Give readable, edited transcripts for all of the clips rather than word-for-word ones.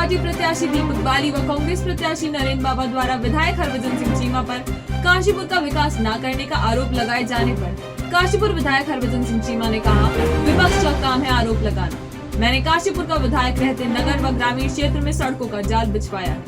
Party प्रत्याशी दीपक बाली व कांग्रेस प्रत्याशी नरेंद्र बाबा द्वारा विधायक हरभजन सिंह चीमा पर काशीपुर का विकास न करने का आरोप लगाए जाने पर काशीपुर विधायक हरभजन सिंह चीमा ने कहा, विपक्ष का काम है आरोप लगाना। मैंने काशीपुर का विधायक रहते नगर व ग्रामीण क्षेत्र में सड़कों का जाल बिछवाया है,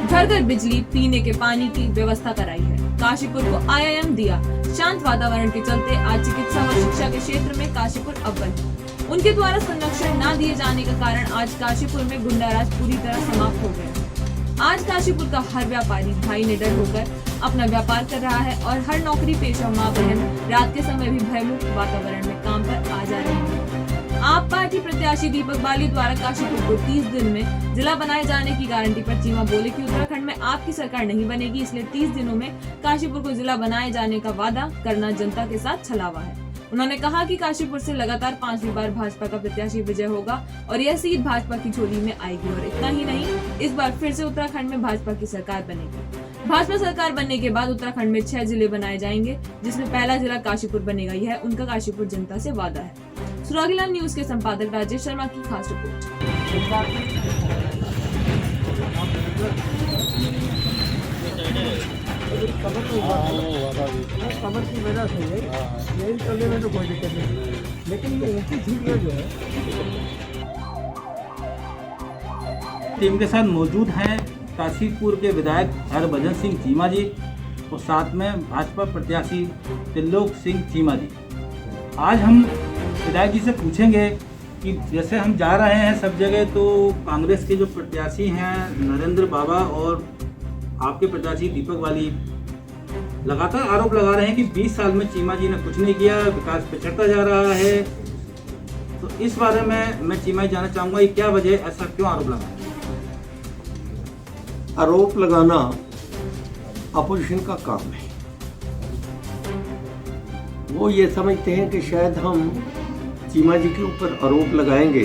घर घर बिजली पीने के पानी की व्यवस्था कराई है, काशीपुर को IIM दिया। शांत वातावरण के चलते आज चिकित्सा व शिक्षा के क्षेत्र में काशीपुर अव्वल है। उनके द्वारा संरक्षण न दिए जाने का कारण आज काशीपुर में गुंडाराज पूरी तरह समाप्त हो गया। आज काशीपुर का हर व्यापारी भाई निडर होकर अपना व्यापार कर रहा है और हर नौकरी पेशा माँ बहन रात के समय भी भयमुक्त वातावरण में काम पर आ जा रहे हैं। आप पार्टी प्रत्याशी दीपक बाली द्वारा काशीपुर को 30 दिन में जिला बनाए जाने की गारंटी पर चीमा बोले कि उत्तराखंड में आपकी सरकार नहीं बनेगी, इसलिए 30 दिनों में काशीपुर को जिला बनाए जाने का वादा करना जनता के साथ छलावा है। उन्होंने कहा कि काशीपुर से लगातार 5वीं बार भाजपा का प्रत्याशी विजय होगा और यह सीट भाजपा की झोली में आएगी और इतना ही नहीं, इस बार फिर से उत्तराखंड में भाजपा की सरकार बनेगी। भाजपा सरकार बनने के बाद उत्तराखंड में 6 जिले बनाए जाएंगे, जिसमें पहला जिला काशीपुर बनेगा। यह उनका काशीपुर जनता से वादा है। सुरागीलाल न्यूज के संपादक राजेश शर्मा की खास रिपोर्ट। कमर की वजह से यही चलने में तो कोई दिक्कत नहीं, लेकिन ये उनकी सीट में जो है टीम के साथ मौजूद हैं काशीपुर के विधायक हरभजन सिंह चीमा जी और साथ में भाजपा प्रत्याशी त्रिलोक सिंह चीमा जी। आज हम विधायक जी से पूछेंगे कि जैसे हम जा रहे हैं सब जगह, तो कांग्रेस के जो प्रत्याशी हैं नरेंद्र बाबा और आपके प्रत्याशी दीपक बाली लगातार आरोप लगा रहे हैं कि 20 साल में चीमा जी ने कुछ नहीं किया, विकास पिछड़ता जा रहा है। तो इस बारे में मैं चीमा जी जानना चाहूँगा, ये क्या वजह, ऐसा क्यों आरोप लगा? आरोप लगाना अपोजिशन का काम है। वो ये समझते हैं कि शायद हम चीमा जी के ऊपर आरोप लगाएंगे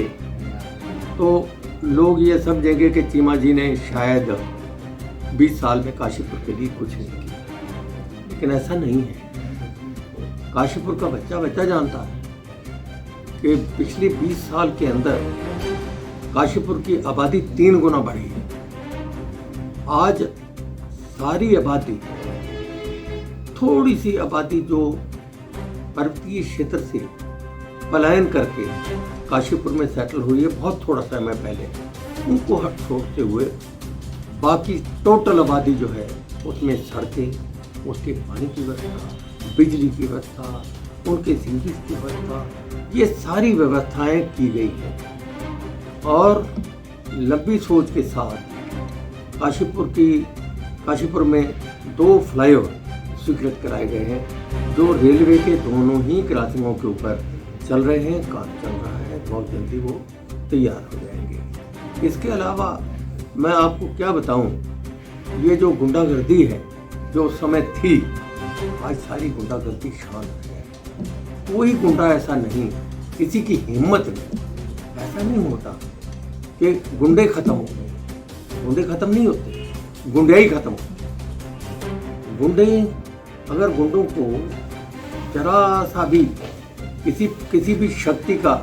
तो लोग ये समझेंगे कि चीमा जी ने शायद 20 साल में काशीपुर के लिए कुछ नहीं किया, लेकिन ऐसा नहीं है। काशीपुर का बच्चा बच्चा जानता है कि पिछले 20 साल के अंदर काशीपुर की आबादी 3 गुना बढ़ी है। आज सारी आबादी, थोड़ी सी आबादी जो पर्वतीय क्षेत्र से पलायन करके काशीपुर में सेटल हुई है बहुत थोड़ा समय पहले, उनको हट छोड़ते हुए बाकी टोटल आबादी जो है उसमें सड़कें, उसके पानी की व्यवस्था, बिजली की व्यवस्था, उनके सीवरेज की व्यवस्था, ये सारी व्यवस्थाएं की गई हैं। और लंबी सोच के साथ काशीपुर में 2 फ्लाईओवर स्वीकृत कराए गए हैं, जो रेलवे के दोनों ही क्रॉसिंगों के ऊपर चल रहे हैं, काम चल रहा है, बहुत जल्दी वो तैयार हो जाएंगे। इसके अलावा मैं आपको क्या बताऊं, ये जो गुंडागर्दी है जो उस समय थी, आज सारी गुंडागर्दी शांत है। कोई गुंडा ऐसा नहीं, किसी की हिम्मत नहीं, ऐसा नहीं होता कि गुंडे खत्म हो गए। गुंडे खत्म नहीं होते, गुंडियाई खत्म होती। गुंडे, अगर गुंडों को जरा सा भी किसी भी शक्ति का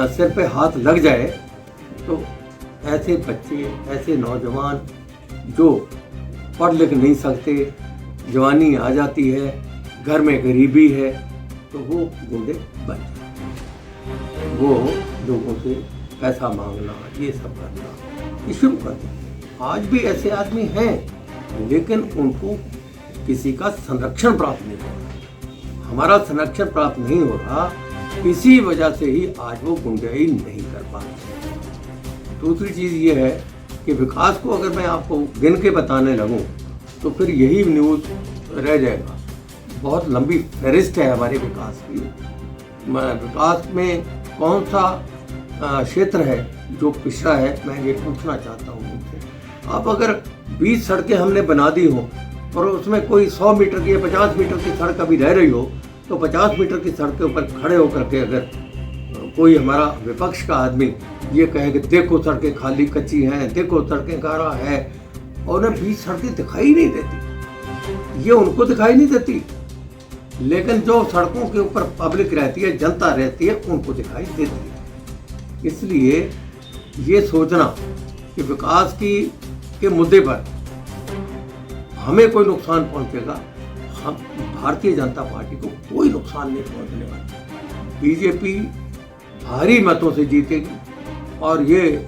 सिर पे हाथ लग जाए तो ऐसे बच्चे, ऐसे नौजवान जो पढ़ लिख नहीं सकते, जवानी आ जाती है, घर में गरीबी है, तो वो गुंडे बन जाते। वो लोगों से पैसा मांगना, ये सब करना ये शुरू कर देते। आज भी ऐसे आदमी हैं, लेकिन उनको किसी का संरक्षण प्राप्त नहीं हो रहा। हमारा संरक्षण प्राप्त नहीं हो रहा, इसी वजह से ही आज वो गुंडाई नहीं कर पाते। दूसरी चीज़ ये है कि विकास को अगर मैं आपको गिन के बताने लगूं तो फिर यही न्यूज़ रह जाएगा। बहुत लंबी फहरिस्त है हमारे विकास की। विकास में कौन सा क्षेत्र है जो पिछड़ा है, मैं ये पूछना चाहता हूँ उनसे। आप अगर 20 सड़कें हमने बना दी हो और उसमें कोई 100 मीटर की या 50 मीटर की सड़क अभी रह रही हो, तो 50 मीटर की सड़क के ऊपर खड़े होकर के अगर कोई हमारा विपक्ष का आदमी ये कहे कि देखो सड़कें खाली कच्ची हैं, देखो सड़कें गारा है, और उन्हें 20 सड़कें दिखाई नहीं देती, ये उनको दिखाई नहीं देती, लेकिन जो सड़कों के ऊपर पब्लिक रहती है, जनता रहती है, उनको दिखाई देती है। इसलिए ये सोचना कि विकास के मुद्दे पर हमें कोई नुकसान पहुंचेगा, हम भारतीय जनता पार्टी को कोई नुकसान नहीं पहुंचने वाला। बीजेपी भारी मतों से जीतेगी और ये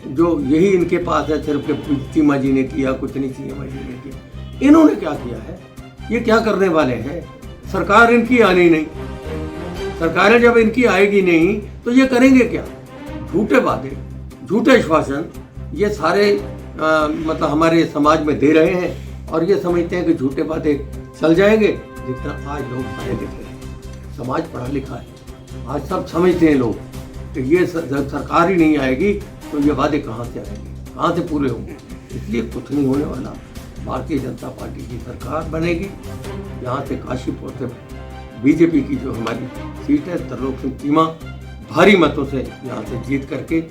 जो यही इनके पास है सिर्फ कि चीमा जी ने किया, कुछ नहीं चीमा जी ने किया। इन्होंने क्या किया है, ये क्या करने वाले हैं? सरकार इनकी आनी नहीं, सरकारें जब इनकी आएगी नहीं तो ये करेंगे क्या? झूठे वादे, झूठे आश्वासन ये सारे मतलब हमारे समाज में दे रहे हैं और ये समझते हैं कि झूठे वादे चल जाएंगे। लेकिन आज लोग पढ़े लिखे हैं, समाज पढ़ा लिखा है, आज सब समझते हैं लोग कि ये जब सरकार ही नहीं आएगी तो ये वादे कहाँ से आएंगे, कहाँ से पूरे होंगे। इसलिए कुछ नहीं होने वाला। भारतीय जनता पार्टी की सरकार बनेगी। यहाँ से काशीपुर से बीजेपी की जो हमारी सीट है त्रिलोक सिंह चीमा भारी मतों से यहाँ से जीत करके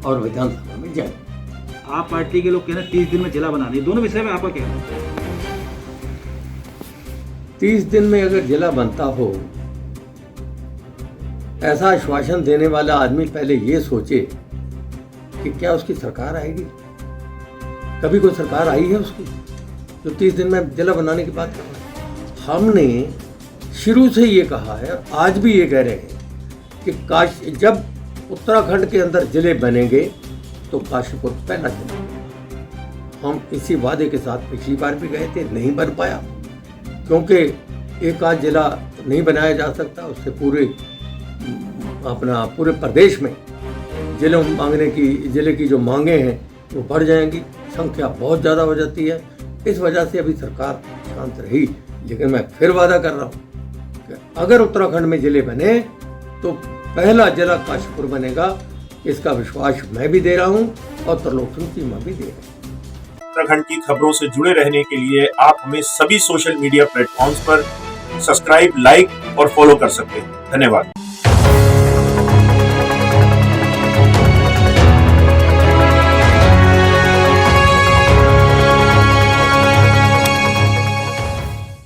और विधानसभा में जाएंगे। आप पार्टी के लोग कह रहे हैं 30 दिन में जिला बनाने, दोनों विषय में आपका क्या है? 30 दिन में अगर जिला बनता हो, ऐसा आश्वासन देने वाला आदमी पहले ये सोचे कि क्या उसकी सरकार आएगी। कभी कोई सरकार आई है उसकी जो 30 दिन में जिला बनाने की बात कर रहा है? हमने शुरू से ये कहा है, आज भी ये कह रहे हैं कि जब उत्तराखंड के अंदर जिले बनेंगे तो काशीपुर पहला जिला। हम इसी वादे के साथ पिछली बार भी गए थे, नहीं बन पाया क्योंकि एक आध जिला नहीं बनाया जा सकता, उससे पूरे प्रदेश में जिले की जो मांगे हैं वो बढ़ जाएंगी, संख्या बहुत ज़्यादा हो जाती है। इस वजह से अभी सरकार शांत रही। लेकिन मैं फिर वादा कर रहा हूँ कि अगर उत्तराखंड में जिले बने तो पहला जिला काशीपुर बनेगा। इसका विश्वास मैं भी दे रहा हूँ और त्रिलोक सिंह चीमा भी दे रहे हैं। उत्तराखंड की खबरों से जुड़े रहने के लिए आप हमें सभी सोशल मीडिया प्लेटफॉर्म्स पर सब्सक्राइब, लाइक और फॉलो कर सकते हैं। धन्यवाद।